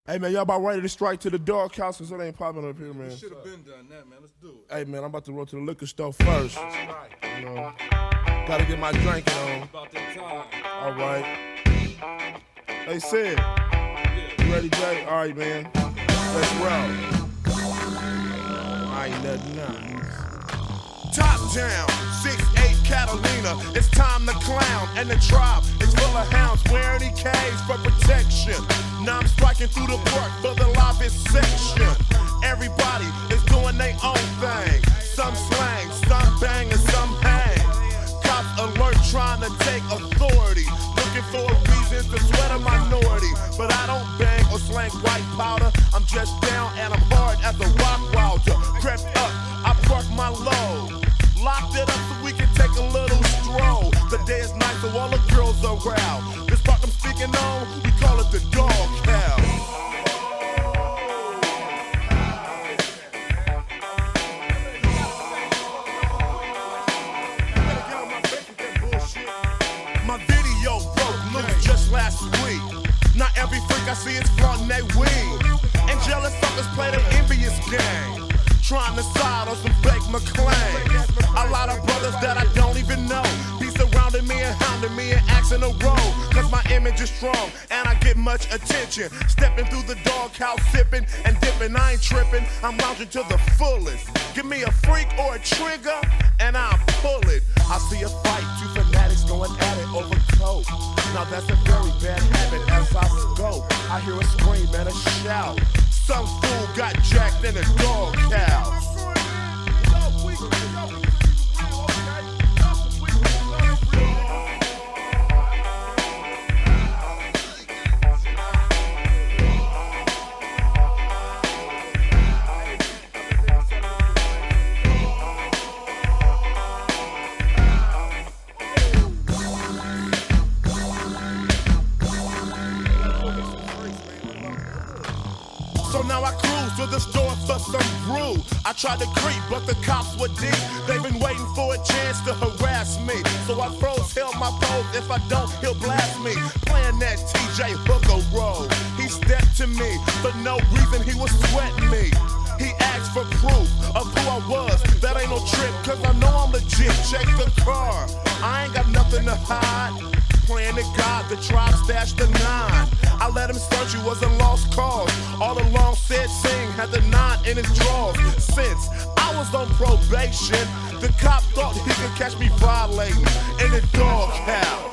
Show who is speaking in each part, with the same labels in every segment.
Speaker 1: Hey man, y'all about ready to strike to the dog house because it ain't popping up here, man.
Speaker 2: We should have been done that, man. Let's do it.
Speaker 1: Hey man, I'm about to roll to the liquor store first.
Speaker 2: That's right.
Speaker 1: You know, gotta get my drinking on.
Speaker 2: About that time.
Speaker 1: All right. Hey Sid, you ready, Jay? All right, man. Let's roll. I ain't nothing nice. Top down, 6'8" Catalina. It's time to clown, and the tribe is full of hounds wearing EKs for protection. Now I'm striking through the park for the lobbyist section. Everybody is doing their own thing. Some slang, some bang, and some hang. Cops alert trying to take authority. Looking for a reason to sweat a minority. But I don't bang or slang white powder. I'm just down and I'm hard as a rock wilder. Crept up, I parked my load. Locked it up so we can take a little stroll. The day is nice so all the girls are around. This part I'm speaking on, we call it the dog house. My video broke loose just last week. Not every freak I see is flaunting they weed. And jealous suckers play the envious game, trying to side on some fake McLean. A lot of brothers that I don't even know be surrounding me and hounding me and asking a roll. Cause my image is strong and I get much attention. Stepping through the doghouse, sipping and dipping. I ain't tripping, I'm lounging to the fullest. Give me a freak or a trigger and I'll pull it. I see a fight, two fanatics going at it over coke. Now that's a very bad habit as I scope. I hear a scream and a shout. Some fool got jacked in a doghouse. So now I cruise to the store for some brew. I tried to creep, but the cops were deep. They've been waiting for a chance to harass me. So I froze, held my pose. If I don't, he'll blast me. Playing that TJ Hooker role. He stepped to me, for no reason he was sweating me. He asked for proof of who I was. That ain't no trick, cause I know I'm legit. Check the car, I ain't got nothing to hide. Praying to God, the tribe stashed the 9. I let him search, it was a lost cause. All along said Singh had the 9 in his drawers. Since I was on probation, the cop thought he could catch me violating in the doghouse.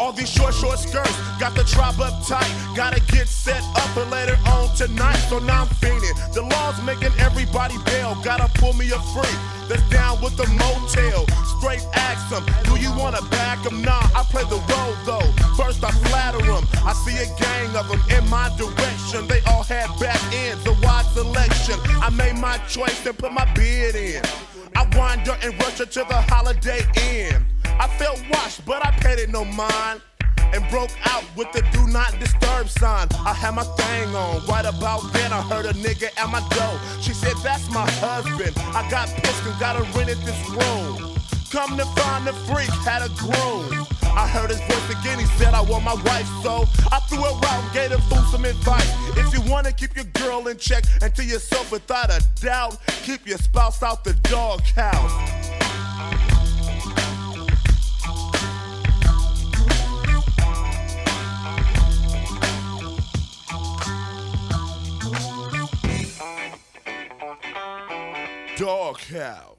Speaker 1: All these short skirts got the tribe uptight. Gotta get set up for later on tonight. So now I'm fiending. The law's making everybody bail. Gotta pull me a freak that's down with the motel. Straight ask them, do you wanna back them? Nah, I play the role though. First I flatter them. I see a gang of them in my direction. They all had back ends, a wide selection. I made my choice and put my bid in. I wind up and rush her to the Holiday Inn. I felt washed, but I paid it no mind. And broke out with the do not disturb sign. I had my thing on. Right about then I heard a nigga at my door. She said, that's my husband. I got pissed and gotta rent this room. Come to find the freak had a groom. I heard his voice again, he said I want my wife. So I threw her out and gave the fool some advice. If you wanna keep your girl in check and to yourself without a doubt, keep your spouse out the doghouse. Doghouse.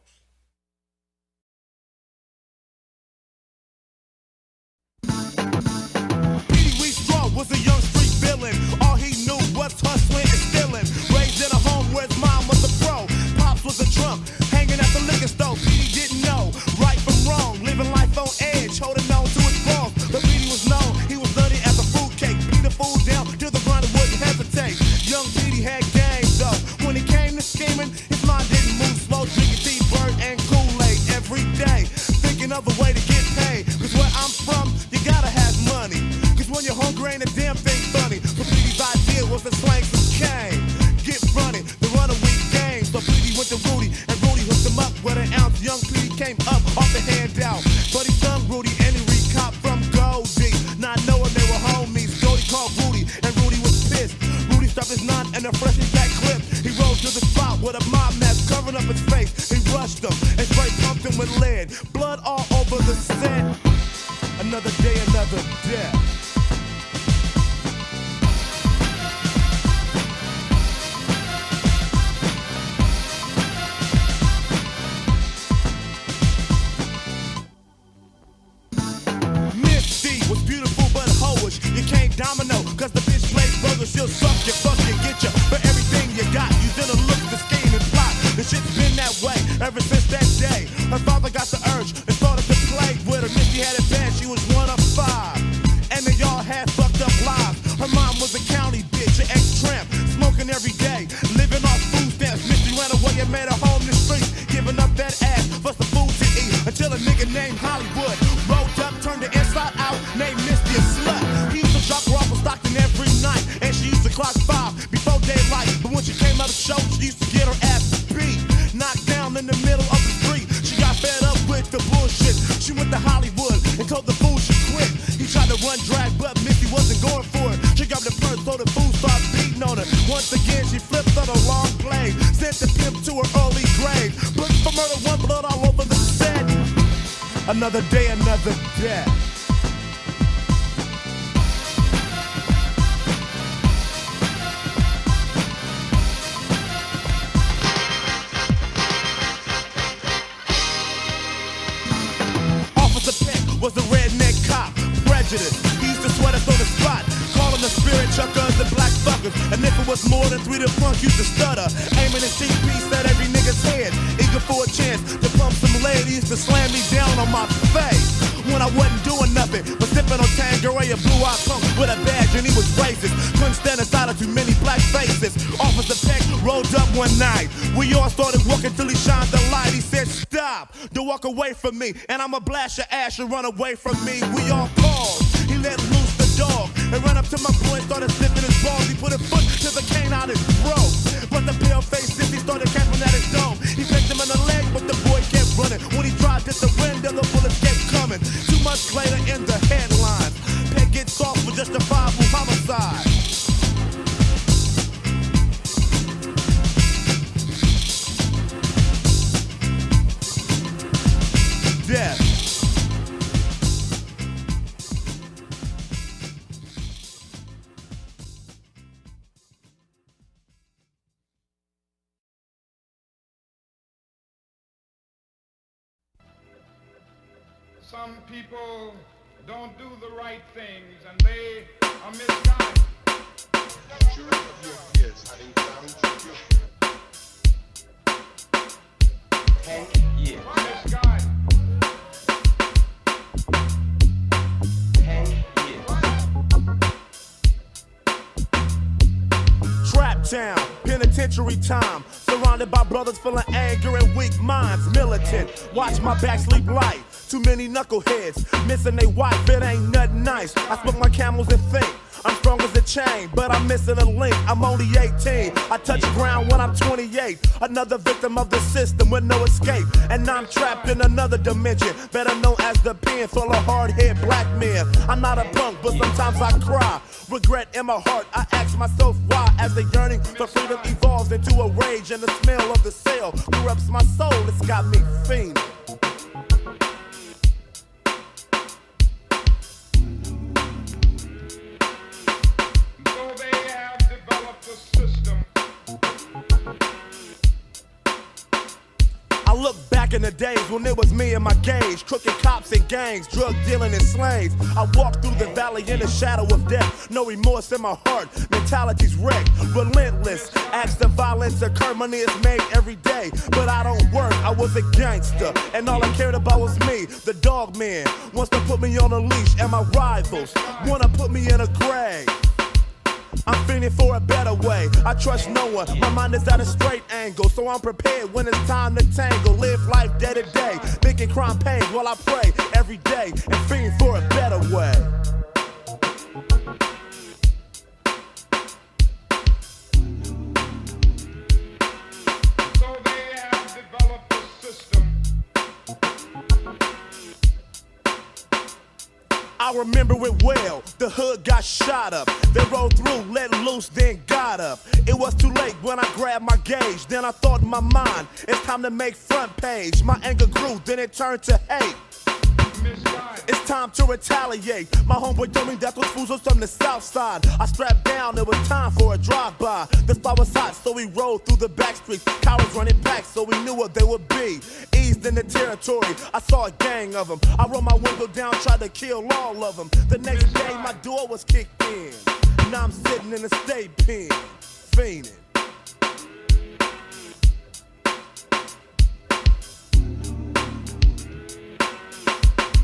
Speaker 1: Was a young street villain. All he knew was hustling and stealing. Raised in a home where his mom was a pro. Pops was a drunk, hanging at the liquor store. He didn't know right from wrong. Living life on edge, holding on to his balls. But Petey was known, he was dirty as a fruitcake. Beat the fool down till the grind wouldn't hesitate. Young Petey had game though. When he came to scheming, his mind didn't move slow. Drinking T-Bird and Kool-Aid every day. Thinking of a way to get paid. Cause where I'm from, you Another day, another death. Was beautiful but hoish. You can't domino, cause the bitch plays bogus. She'll suck you, fuck you, get you for everything you got. Using a look to scheme and plot. The shit's been that way ever since that day. Her father got the urge and started to play with her. Missy had it bad, she was one of five. And they all had fucked up lives. Her mom was a county bitch, an ex-tramp, smoking every day, living off food stamps. Missy ran away and made her home in the streets, giving up that ass for some food to eat. Until a nigga named Hollywood rolled up, turned the inside out, named Misty a slut. He used to drop her off of Stockton every night, and she used to clock 5 before daylight. But when she came out of show, she used to get her ass beat, knocked down in the middle of the street. She got fed up with the bullshit. She went to Hollywood and told the fool she quit. He tried to run drag, but Misty wasn't going for it. She grabbed the purse, so the fool started beating on her. Once again, she flipped on a long blade, sent the pimp to her early grave. Booked for murder, one blood all over the set. Another day, another death. Officer Peck was a redneck cop, prejudiced. He used to sweat us on the spot, calling the spirit chuckers and black fuckers. And if it was more than 3, the punk used to stutter, aiming his CPs at every nigga's head, eager for a chance to pump some lead. He used to slam me down on my face when I wasn't doing nothing but sipping on Tanqueray, a blue-eyed punk with a badge, and he was racist. Couldn't stand inside of too many black faces. Officer Peck rolled up one night. We all started walking till he shined the light. He said, "Stop, don't walk away from me, and I'ma blast your ass and run away from me." We all paused. He let loose the dog and ran up to my boy and started sniffing his balls. He put a foot to the canine and broke. But the pale-faced sissy started capping at his dome. He picked him in the leg, but the boy kept running. When he tried to surrender, the bullets kept coming. 2 months later in the headlines, Peck gets off for justifiable homicide. Death.
Speaker 3: Some people don't do the right things and they are misguided. Misguided.
Speaker 1: Trap town, penitentiary time. Surrounded by brothers full of anger and weak minds. Militant, watch my back sleep light. Too many knuckleheads, missing they wife, it ain't nothing nice. I smoke my camels and think I'm strong as a chain, but I'm missing a link. I'm only 18. I touch ground when I'm 28. Another victim of the system with no escape. And I'm trapped in another dimension, better known as the pen full of hard-head black men. I'm not a punk, but sometimes I cry. Regret in my heart, I ask myself why. As the yearning for freedom evolves into a rage, and the smell of the cell corrupts my soul. It's got me fiending. I look back in the days when it was me and my gauge, crooked cops and gangs, drug dealing and slaves. I walked through the valley in the shadow of death. No remorse in my heart, mentality's wrecked, relentless. Acts of violence occur, money is made every day, but I don't work. I was a gangster, and all I cared about was me. The dog man wants to put me on a leash, and my rivals wanna put me in a grave. I'm feeling for a better way. I trust no one. My mind is at a straight angle, so I'm prepared when it's time to tangle. Live life day to day, thinking crime pays while I pray every day and feeling for a better way.
Speaker 3: So they have developed a system.
Speaker 1: I remember it well, the hood got shot up. They rolled through, let loose, then got up. It was too late when I grabbed my gauge. Then I thought in my mind, it's time to make front page. My anger grew, then it turned to hate. It's time to retaliate. My homeboy told me that those fools was from the south side. I strapped down, it was time for a drive-by. The spot was hot, so we rode through the back streets. Cowards running packs, so we knew what they would be. Eased in the territory, I saw a gang of them. I rolled my window down, tried to kill all of them. The next day, my door was kicked in. Now I'm sitting in a state pen, fiending.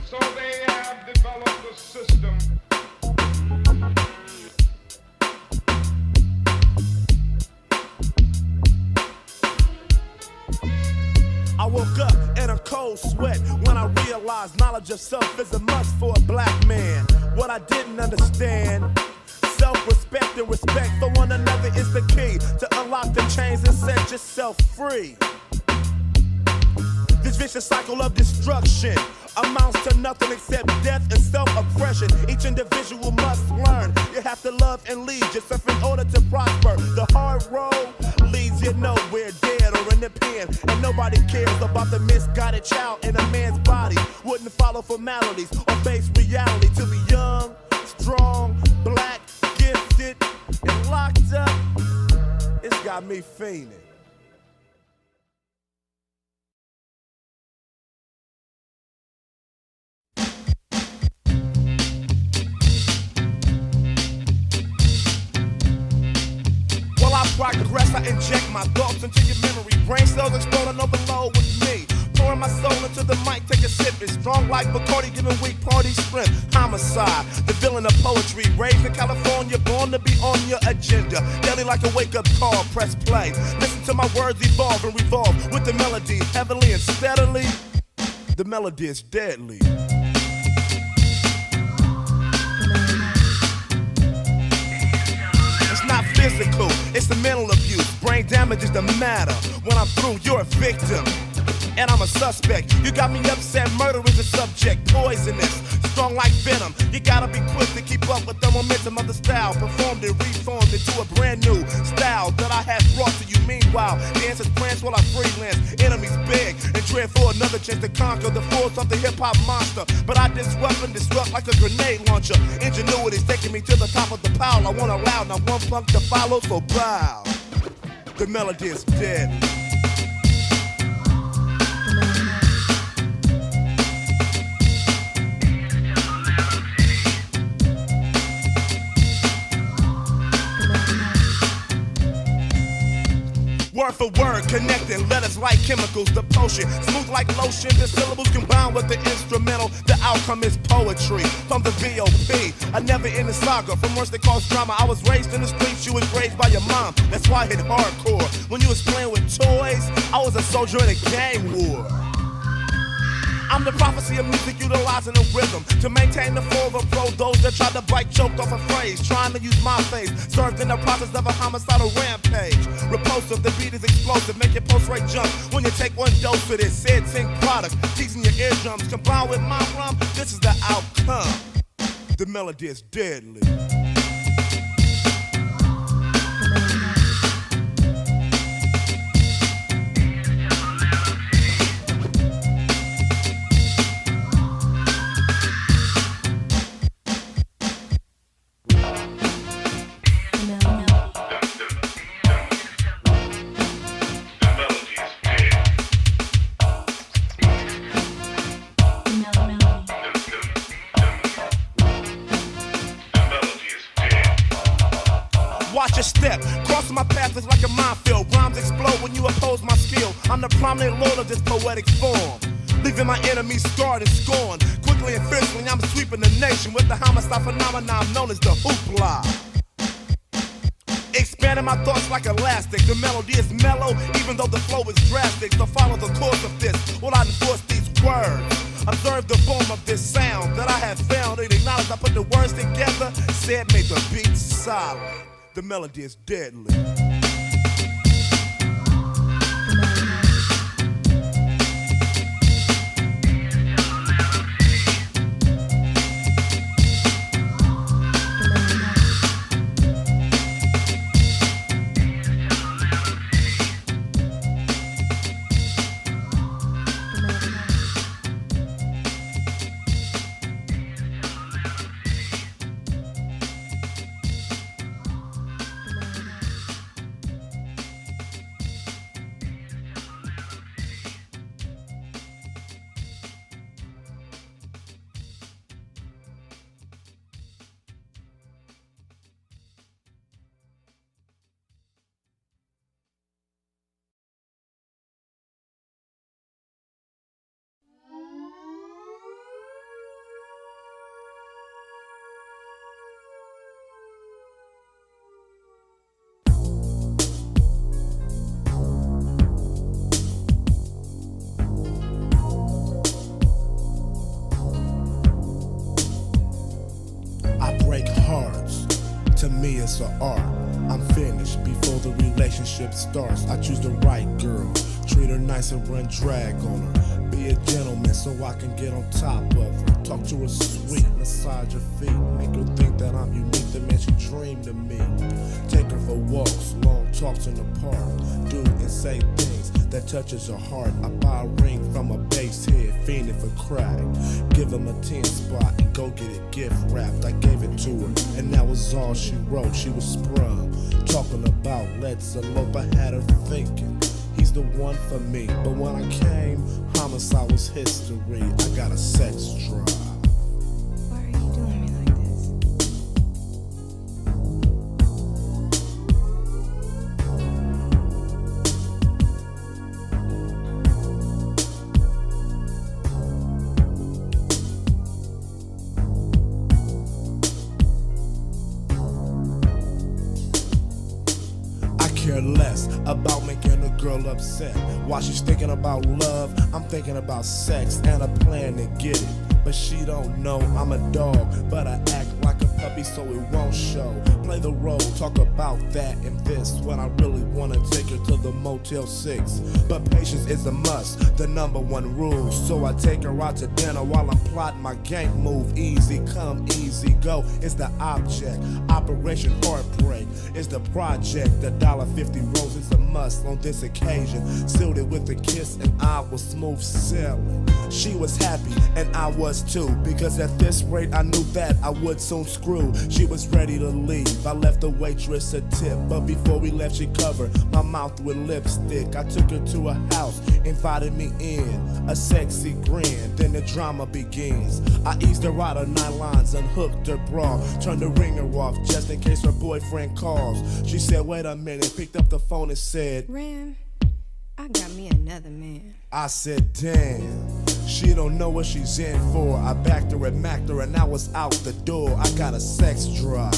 Speaker 3: So they have developed a system.
Speaker 1: I woke up in a cold sweat when I realized knowledge of self is a must for a black man. What I didn't understand, self-respect and respect for one another is the key to unlock the chains and set yourself free. This vicious cycle of destruction amounts to nothing except death and self-oppression. Each individual must learn. You have to love and lead yourself in order to prosper. The hard road leads you nowhere, dead or in the pen. And nobody cares about the misguided child in a man's body. Wouldn't follow formalities or face reality. To be young, strong, black, gifted, and locked up, it's got me fiending. Progress, I inject my thoughts into your memory. Brain cells explode on overload with me. Pouring my soul into the mic, take a sip. It's strong like Bacardi, giving weak party strength. Homicide, the villain of poetry. Raised in California, born to be on your agenda. Daily like a wake-up call, press play. Listen to my words evolve and revolve with the melody, heavily and steadily. The melody is deadly. Physical, it's the mental abuse. Brain damage is the matter. When I'm through, you're a victim, and I'm a suspect. You got me upset, murder is a subject. Poisonous, strong like venom. You gotta be quick to keep up with the momentum of the style. Performed and reformed into a brand new style that I have brought to you. Meanwhile, dancers prance while I freelance. Enemies beg and dread for another chance to conquer the force of the hip-hop monster. But I disrupt and disrupt like a grenade launcher. Ingenuity's taking me to the top of the pile. I want a loud, not one punk to follow, so bow. The melody is dead. Word for word, connecting letters like chemicals, the potion. Smooth like lotion, the syllables combined with the instrumental. The outcome is poetry from the VOP. I never in the saga, from words that cause drama. I was raised in the streets, you was raised by your mom. That's why I hit hardcore. When you was playing with toys, I was a soldier in a gang war. I'm the prophecy of music utilizing a rhythm to maintain the flow of a pro. Those that try to bite choked off a phrase, trying to use my face, served in the process of a homicidal rampage. Repulsive, the beat is explosive, make your pulse rate jump when you take one dose of this said sync product, teasing your eardrums. Combined with my rum, this is the outcome. The melody is deadly. Watch your step, crossing my path is like a minefield. Rhymes explode when you oppose my skill. I'm the prominent lord of this poetic form, leaving my enemies scarred and scorned. Quickly and fiercely, I'm sweeping the nation with the homicide phenomenon known as the hoopla. Expanding my thoughts like elastic. The melody is mellow, even though the flow is drastic. So follow the course of this while I enforce these words. Observe the form of this sound that I have found. It acknowledged I put the words together, said made the beat solid. The melody is deadly. To me it's an art. I'm finished before the relationship starts. I choose the right girl, treat her nice and run drag on her. Be a gentleman so I can get on top of her. Talk to her sweet, massage her feet, make her think that I'm unique, the man she dreamed of me. Take her for walks, long talks in the park, do and say things that touches her heart. I buy a ring from a bass head, fiending for crack. Give him a 10 spot and go get it gift wrapped. I gave it to her, and that was all she wrote. She was sprung, talking about let's elope. I had her thinking he's the one for me, but when I came, homicide was history. I got a sex drive.
Speaker 4: Why are you doing me like this?
Speaker 1: I care less about making a girl upset. While she's thinking about love, I'm thinking about sex and a plan to get it. But she don't know I'm a dog, but I act like a puppy so it won't show. Play the role, talk about that and this, when I really wanna take her to the Motel 6. But patience is a must, the #1 rule. So I take her out to dinner while I'm plotting my game move. Easy come, easy go, it's the object. Operation Heartbreak is the project. The $1.50 rose is a must on this occasion. Sealed it with a kiss and I was smooth sailing. She was happy and I was too, because at this rate I knew that I would soon screw. She was ready to leave, I left the waitress a tip, but before we left she covered my mouth with lipstick. I took her to a house, invited me in, a sexy grin, then the drama begins. I eased her out of nylons, unhooked her bra, turned the ringer off just in case her boyfriend calls. She said wait a minute, picked up the phone and said,
Speaker 4: Ram, I got me another man.
Speaker 1: I said damn, she don't know what she's in for. I backed her and macked her and I was out the door. I got a sex drive.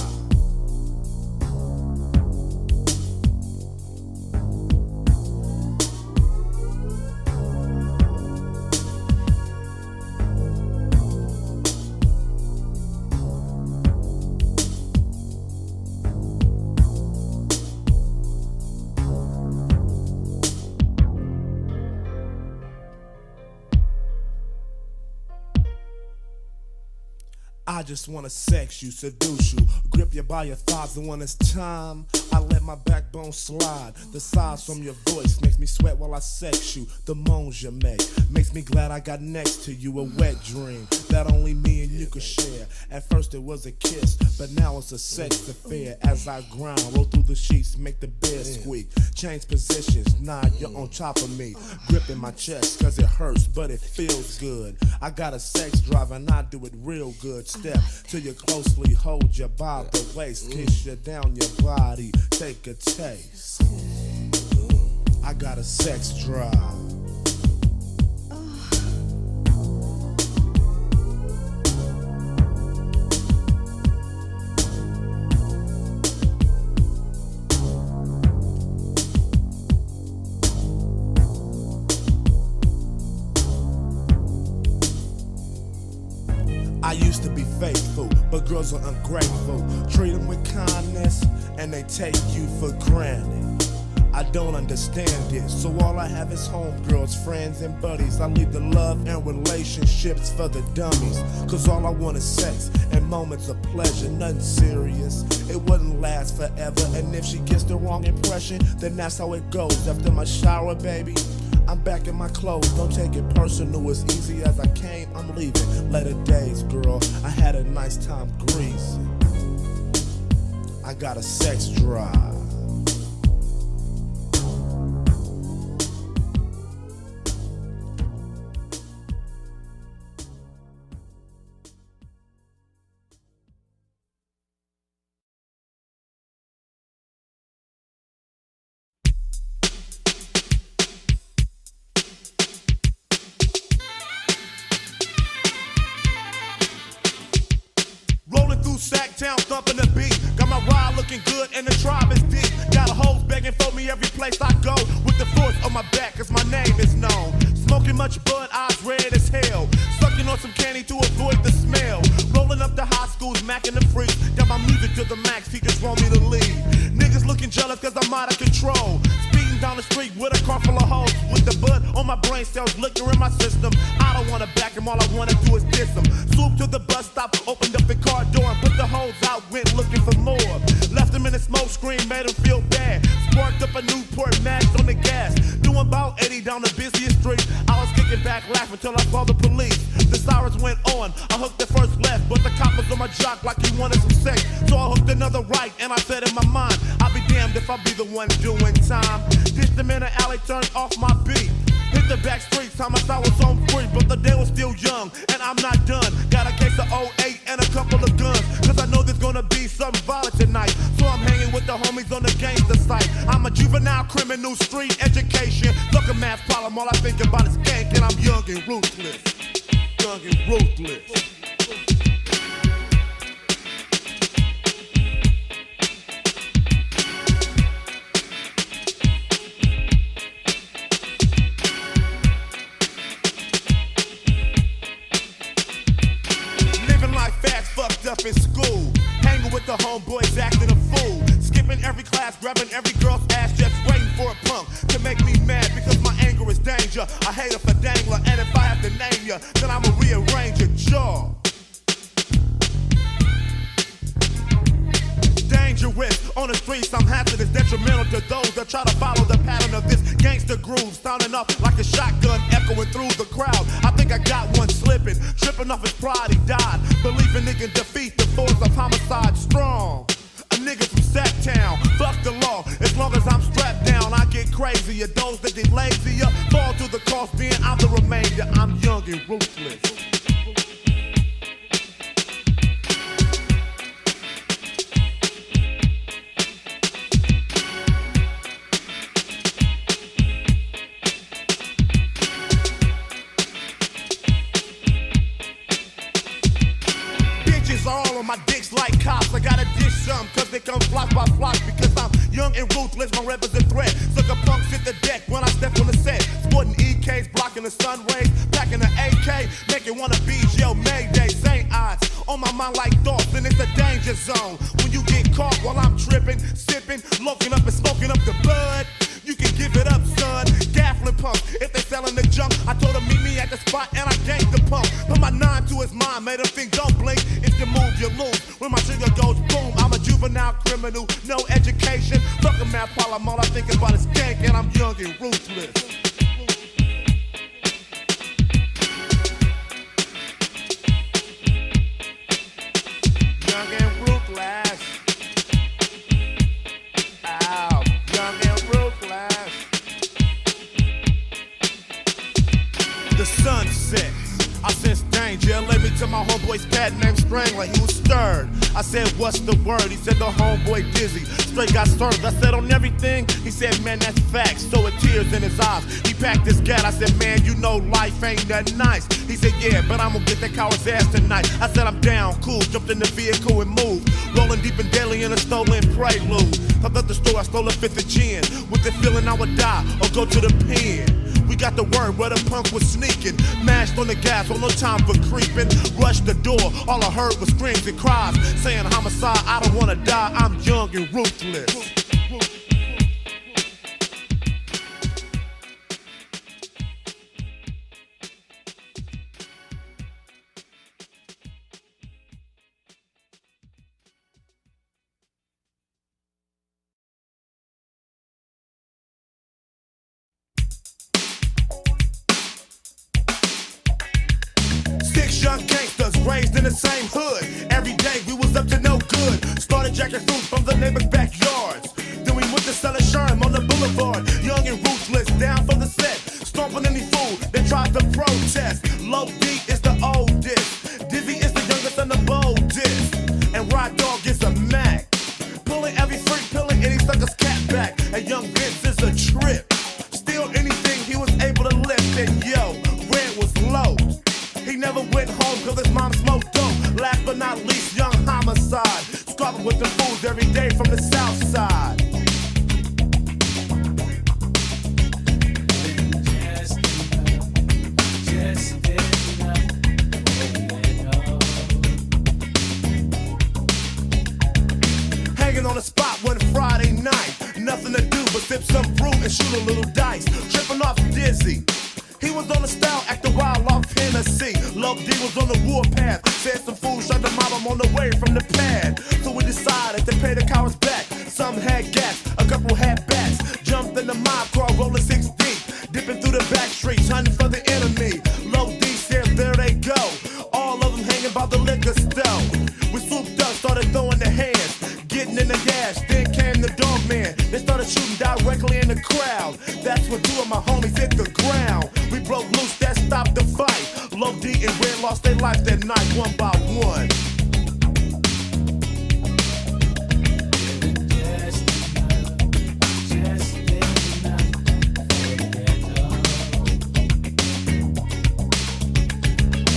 Speaker 1: I just wanna sex you, seduce you, grip you by your thighs, and when it's time, I let my backbone slide. The sighs from your voice makes me sweat while I sex you. The moans you make makes me glad I got next to you. A wet dream that only me and you could share. At first it was a kiss, but now it's a sex affair. As I grind, roll through the sheets, make the bed squeak. Change positions, nah, you're on top of me. Gripping my chest, cause it hurts, but it feels good. I got a sex drive and I do it real good. Step till you closely hold you by the waist, kiss you down your body, take a taste. I got a sex drive. I used to be faithful, but girls are ungrateful. Treat them with kindness, and they take you for granted. I don't understand it, so all I have is homegirls, friends, and buddies. I leave the love and relationships for the dummies, cause all I want is sex and moments of pleasure, nothing serious. It wouldn't last forever, and if she gets the wrong impression, then that's how it goes. After my shower, baby, I'm back in my clothes, don't take it personal. As easy as I came, I'm leaving. Later days, girl, I had a nice time greasing. I got a sex drive. Sacktown thumping the beat. Got my ride looking good and the tribe is deep. Got a hoes begging for me every place I go. With the force on my back cause my name is known. Smoking much bud, eyes red as hell. Sucking on some candy to avoid the smell. Rolling up the high schools, macking the freaks. Got my music to the max, he just want me to leave. Niggas looking jealous cause I'm out of control. Speeding down the street with a car full of hoes. With the bud on my brain cells, liquor in my system. I don't wanna back him, all I wanna do is diss him. Swoop to the bus stop, opened up the car door and put the hoes out, went looking for more. Left him in the smoke screen, made him feel bad. Sparked up a Newport Max on the gas. Doing about 80 down the busiest street. I was kicking back laughing till I saw the police. The sirens went on, I hooked the first left, but the cop was on my jock like he wanted some sex. So I hooked another right, and I said in my mind, I'll be damned if I be the one doing time. Ditched him in the alley, turned off my beat. Hit the back streets, Homicide was on free, but the day was still young, and I'm not done. Got a case of 08 and a couple of guns, cause I know there's gonna be something violent tonight. So I'm hanging with the homies on the gangster site. I'm a juvenile criminal, street education. Look a math problem, all I think about is gank, and I'm young and ruthless. Young and ruthless. Up in school, hanging with the homeboys, acting a fool, skipping every class, grabbing every girl's ass, just waiting for a punk to make me mad because my anger is danger. I hate her for dangler, and if I have to name ya, then I'ma rearrange your jaw. Dangerous on the streets, I'm hazardous, detrimental to those that try to follow the pattern of this gangster groove, sounding off like a shotgun echoing through the crowd. I think I got one slipping, tripping off his pride, he died, believing he can defeat the force of homicide strong. A nigga from Sacktown, fuck the law, as long as I'm strapped down, I get crazier. Those that get lazier fall to the cost, being I'm the remainder. I'm young and ruthless. All on my dicks like cops. I gotta dish some, cause they come flock by flock. Because I'm young and ruthless, my rep is a threat. Sucker punks hit the deck when I step on the set. Sporting EKs, blocking the sun rays. Packing the AK, making one of B's, yo, Mayday. Same odds, on my mind like thoughts, and it's a danger zone. When you get caught while I'm tripping, sipping, loking up and smoking up the bud. You can give it up, son. Gaffling pump. If they selling the junk, I told him meet me at the spot and I ganked the pump. Put my 9 to his mind, made him think don't blink. If you move, you lose. When my trigger goes boom, I'm a juvenile criminal, no education. Fuck a math problem, all I think about is gank, and I'm young and ruthless. Young and ruthless. Ow, young and ruthless. The sun sets. I sense danger, led me to my homeboy's pad named Strangler. He was stirred. I said, what's the word? He said, the homeboy dizzy. Straight got served. I said, on everything? He said, man, that's facts. So with tears in his eyes, he packed his gat. I said, man, you know life ain't that nice. He said, yeah, but I'm gonna get that coward's ass tonight. I said, I'm down, cool. Jumped in the vehicle and moved. Rolling deep and daily in a stolen prelude. I left the store, I stole a fifth of gin. With the feeling I would die or go to the pen. We got the word where the punk was sneaking. Mashed on the gas, no time for creeping. Rushed the door, all I heard was screams and cries. Saying homicide, I don't wanna die, I'm young and ruthless. Young gangsters raised in the same hood. Every day we was up to no good. Started jacking fruit from the neighbors' backyards. Then we went to sell a sherm on the boulevard. Young and ruthless, down for the set. Stomping any fool that tried to protest. Low D is the oldest. Dizzy is the youngest and the boldest. And Rod Dog is a Mac. Pulling every freak, pulling any sucker's cat back. And Young Vince is a trip. Steal anything he was able to lift. And yo, rent was low. He never went home cause his mom smoked dope. Last but not least, young homicide. Squabbling with the fools every day from the south side. sip some fruit and shoot a little dice. Tripping off dizzy. He was on the style, acting wild off Hennessy. Love D was on the warpath. Said some fools tried to mob him on the way from the pad. So we decided to pay the cowards back. Some had gas, a couple had bats. Jumped in the mob car, rolling 6 deep. Dipping through the back streets, hunting for the enemy. Low D said, there they go. All of them hanging by the liquor stove. We swooped up, started throwing the hands. Getting in the gas, then came the dog man. They started shooting directly in the crowd. That's when 2 of my homies hit the ground. We broke loose, that stopped the fight. Low D and Red lost their life that night, one by one.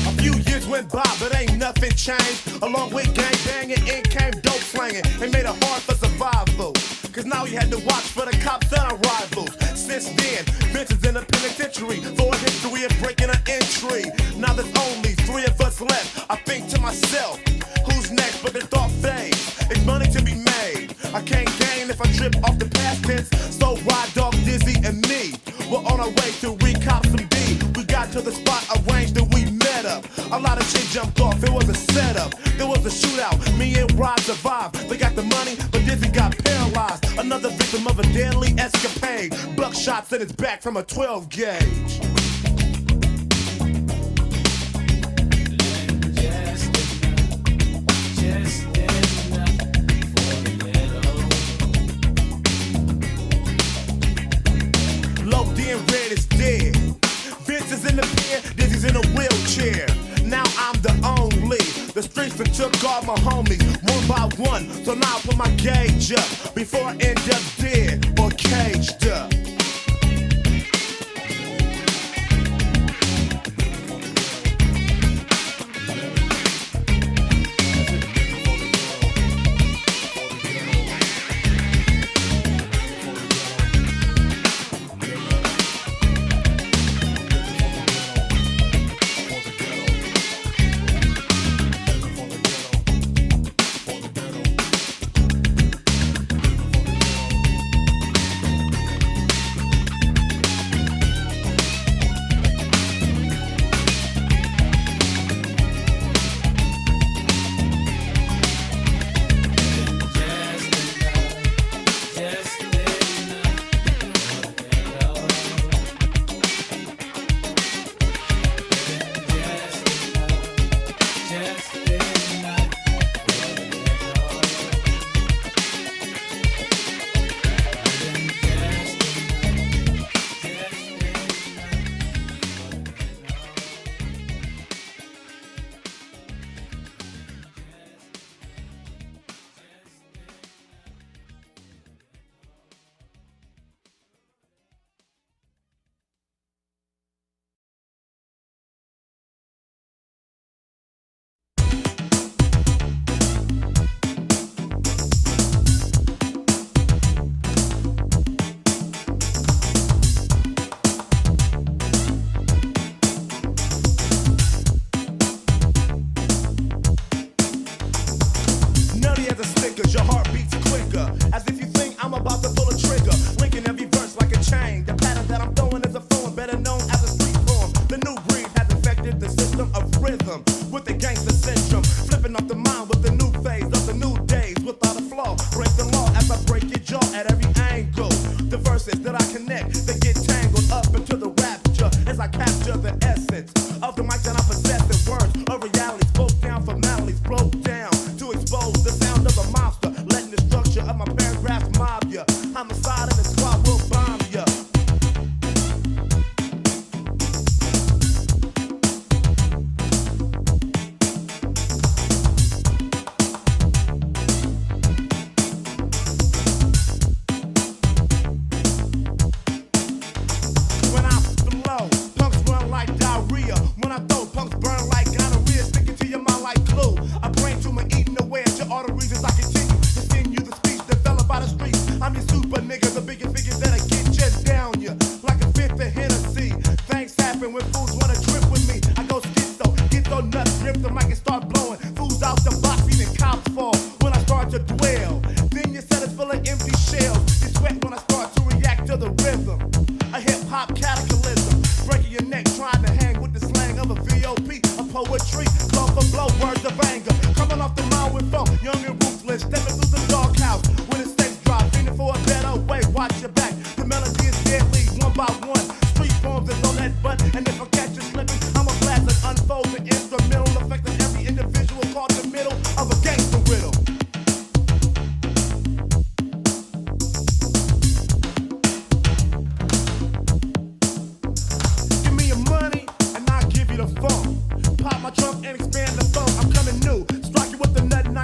Speaker 1: A few years went by, but ain't nothing changed. Along with gang banging, in came dope slanging. They made it hard for survival. Cause now you had to watch for the cops and our rivals. Since then, Vince's in the penitentiary for a history of breaking an entry. Now there's only 3 of us left. I think to myself, who's next? But the thought fades. It's money to be made. I can't gain if I trip off the past tense. So Ride Dog, Dizzy, and me, we're on our way to recop some D. We got to the spot arranged and we met up. A lot of shit jumped off, it was a setup. There was a shootout, me and Rod survived. They got the money, but Dizzy got paralyzed. Another victim of a deadly escapade. Buckshots in his back from a 12 gauge. Low D and Red is dead. Vince is in the pen, Dizzy's in a wheelchair. Now I'm the only. The streets that took all my homies one by one. So now I put my gauge up before I end up dead or caged up. Your heart beats quicker, as if you think I'm about to pull a trigger. Linking every verse like a chain. The pattern that I'm throwing is a flowing, better known as a street form. The new breed has infected the system of rhythm with the gangster syndrome. Flipping off the mind with the new phase of the new days without a flaw. Break the law as I break your jaw at every angle. The verses that I connect, they get tangled up into the rapture as I capture the essence of the mic that I possess. The words of reality spoke down, formalities broke down to expose the sound of a monster, letting the structure of my paragraphs mob ya. Homicide.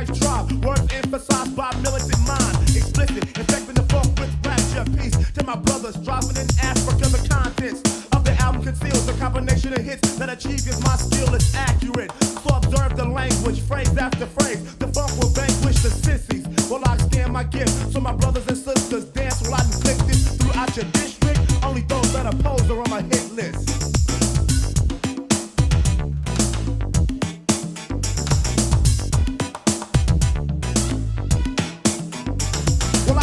Speaker 1: nice try. Words emphasized by militant mind. Explicit, infecting the funk with rapture. Peace to my brothers driving in Africa. The contents of the album conceals a combination of hits that achieve as my skill is accurate. So observe the language, phrase after phrase. The funk will vanquish the sissies while I extend my gift. So my brothers and sisters dance while I inflict this throughout your district. Only those that oppose are on my hit list.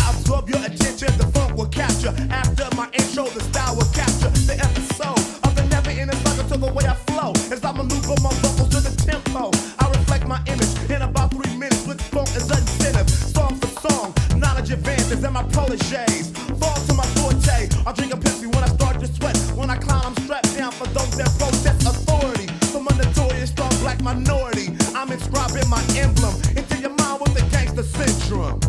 Speaker 1: Absorb your attention, the funk will capture. After my intro, the style will capture the episode of the never-ending saga to the way I flow. As I maneuver my vocals to the tempo, I reflect my image in about 3 minutes with funk as an incentive. Song for song, knowledge advances and my proteges fall to my forte. I drink a Pepsi when I start to sweat. When I clown, I'm strapped down for those that protest authority. From a notorious strong black minority, I'm inscribing my emblem into your mind with the gangster syndrome.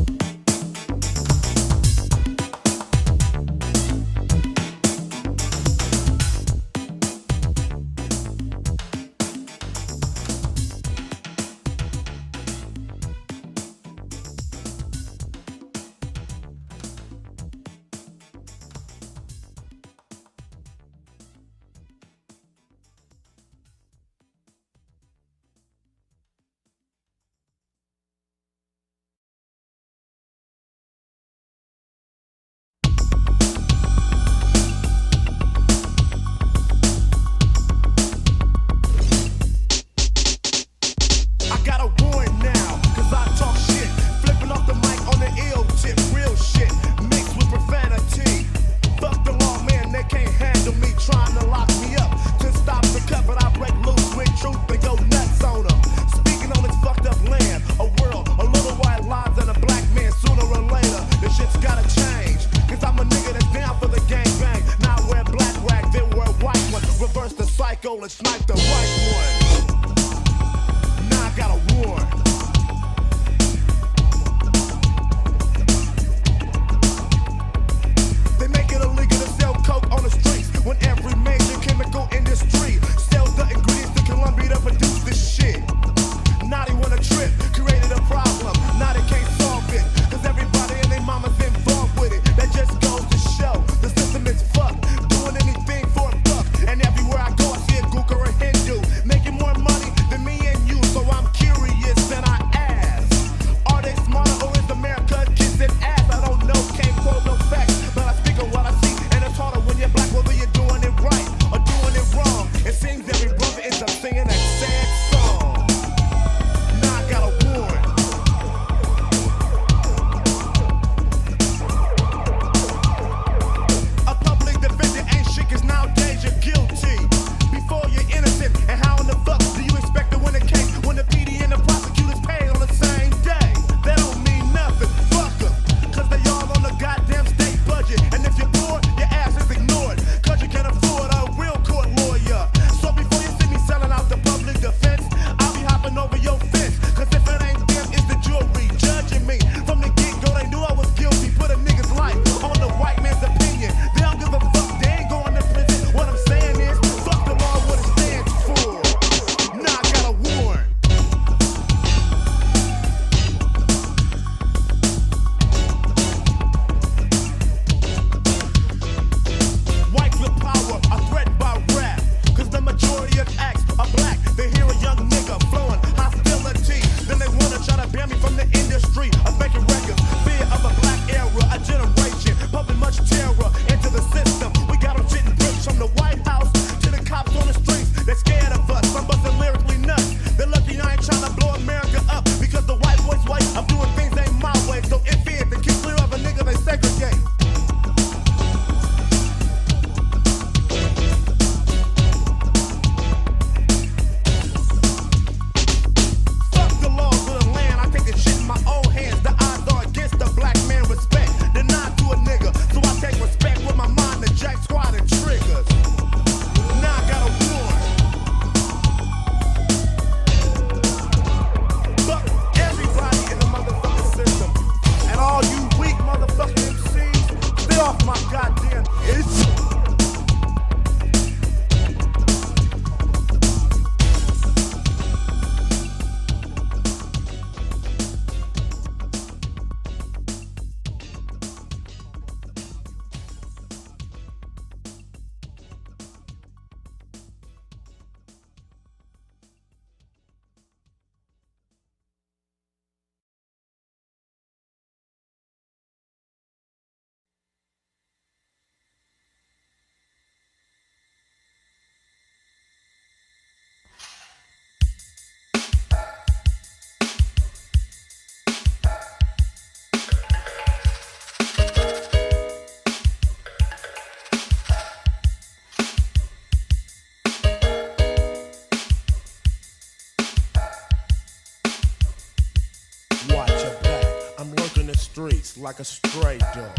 Speaker 1: the streets like a stray dog,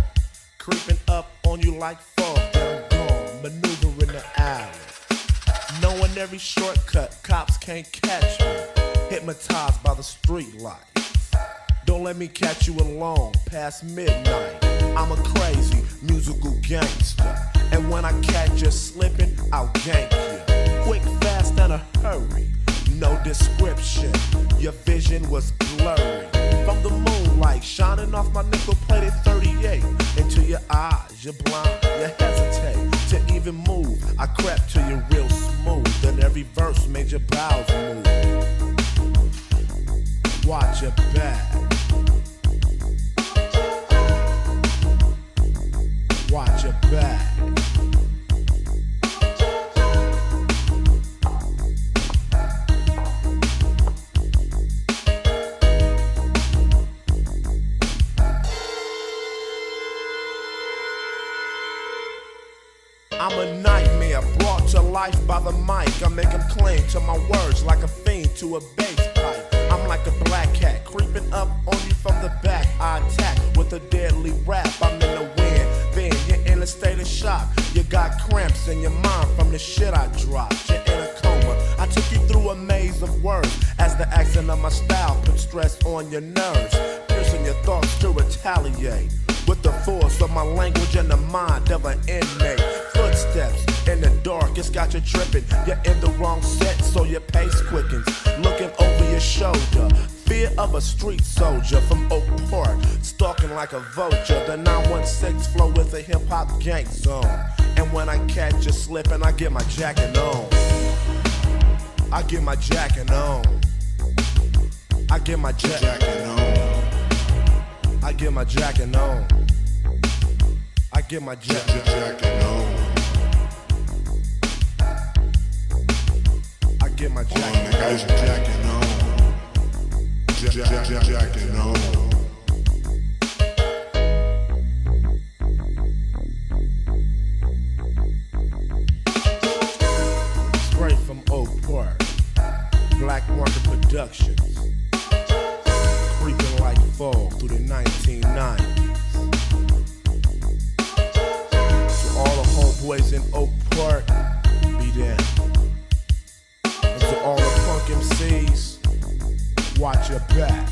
Speaker 1: creeping up on you like fog down gone, maneuvering the alley, knowing every shortcut, cops can't catch me, hypnotized by the street lights. Don't let me catch you alone past midnight. I'm a crazy musical gangster, and when I catch you slipping, I'll gank you. Quick, fast, and a hurry. No description, your vision was blurry. From the moonlight shining off my nickel-plated 38 into your eyes, you're blind, you hesitate to even move. I crept to you real smooth, and every verse made your bowels move. Watch your back. Watch your back. I'm a nightmare brought to life by the mic. I make him cling to my words like a fiend to a bass pipe. I'm like a black cat creeping up on you from the back. I attack with a deadly rap. I'm in the wind, then you're in a state of shock. You got cramps in your mind from the shit I dropped. You're in a coma. I took you through a maze of words as the accent of my style put stress on your nerves, piercing your thoughts to retaliate with the force of my language and the mind of an inmate. Footsteps in the dark, it's got you tripping. You're in the wrong set, so your pace quickens. Looking over your shoulder, fear of a street soldier from Oak Park, stalking like a vulture. The 916 flow with a hip-hop gang zone. And when I catch you slipping, I get my jacket on. I get my jacket on. I get my jacket on. I get my jacket on. I get my jacket on. I get my jacket on.
Speaker 5: Guys, jacking on. Jacking on.
Speaker 1: Straight from Oak Park, Black Market Productions, creeping like fall through the 1990s. To all the homeboys in Oak Park, be there. And to all the punk MCs, watch your back.